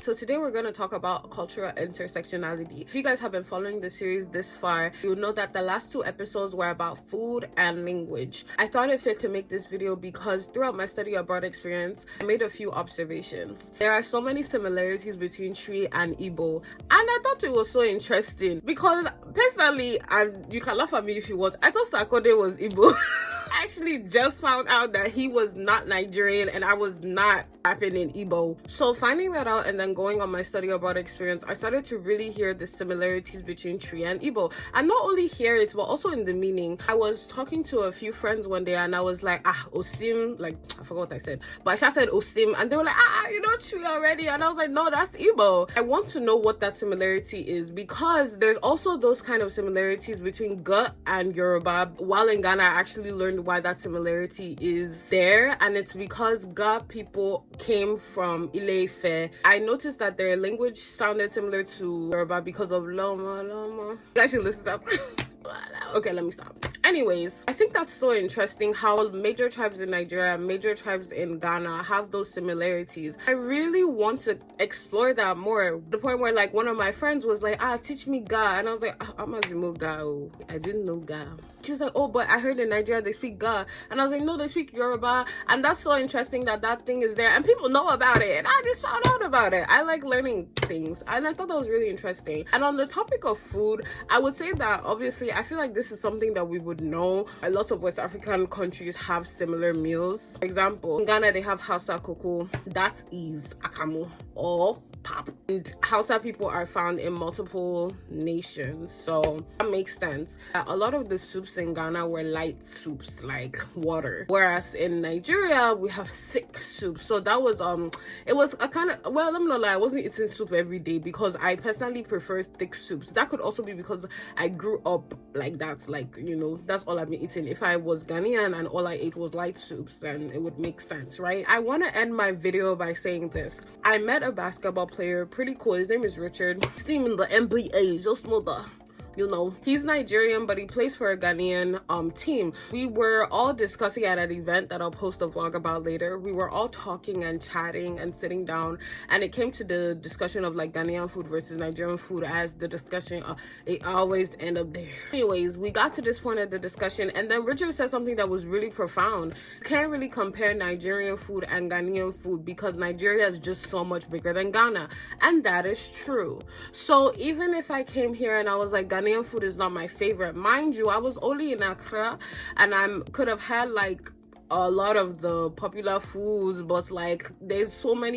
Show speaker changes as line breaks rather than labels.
So today we're going to talk about cultural intersectionality. If you guys have been following the series this far, you'll know that the last 2 episodes were about food and language. I thought it fit to make this video because throughout my study abroad experience, I made a few observations. There are so many similarities between Tree and Igbo, and I thought it was so interesting because personally, and you can laugh at me if you want, I thought Sakode was Igbo. I actually just found out that he was not Nigerian and I was not rapping in Igbo. So finding that out and then going on my study abroad experience, I started to really hear the similarities between Tree and Igbo. And not only hear it, but also in the meaning. I was talking to a few friends one day and I was like, Osim, like, I forgot what I said, but I just said Osim and they were like, you know Tree already. And I was like, no, that's Igbo. I want to know what that similarity is because there's also those kind of similarities between Ga and Yoruba. While in Ghana, I actually learned why that similarity is there, and it's because Ga people came from Ile-Ife. I noticed that their language sounded similar to Yoruba because of Loma. You guys should listen to that. Okay, let me stop. Anyways, I think that's so interesting how major tribes in Nigeria and major tribes in Ghana have those similarities. I really want to explore that more. The point where like one of my friends was like, teach me Ga, and I was like, I'm a Zimo Ga. I didn't know Ga. She was like, oh, but I heard in Nigeria they speak Ga, and I was like, no, they speak Yoruba. And that's so interesting that that thing is there and people know about it, and I just found out about it. I like learning things and I thought that was really interesting. And on the topic of food, I would say that obviously I feel like this is something that we would know. A lot of West African countries have similar meals. For example, in Ghana they have Hausa Koko, that is akamu or pap. And Hausa people are found in multiple nations, so that makes sense. A lot of the soups in Ghana were light soups like water, whereas in Nigeria we have thick soups. So that was it was a kind of, well, let me not lie, I wasn't eating soup every day because I personally prefer thick soups. That could also be because I grew up like that, like, you know, that's all I've been eating. If I was Ghanaian and all I ate was light soups, then it would make sense, right? I want to end my video by saying this. I met a basketball player, pretty cool. His name is Richard. He's in the NBA, just know that. You know, he's Nigerian, but he plays for a Ghanaian team. We were all discussing at an event that I'll post a vlog about later. We were all talking and chatting and sitting down, and it came to the discussion of like Ghanaian food versus Nigerian food. As the discussion, it always end up there. Anyways, we got to this point of the discussion, and then Richard said something that was really profound. You can't really compare Nigerian food and Ghanaian food because Nigeria is just so much bigger than Ghana, and that is true. So even if I came here and I was like, Ghanaian food is not my favorite, mind you, I was only in Accra and I could have had like a lot of the popular foods, but like there's so many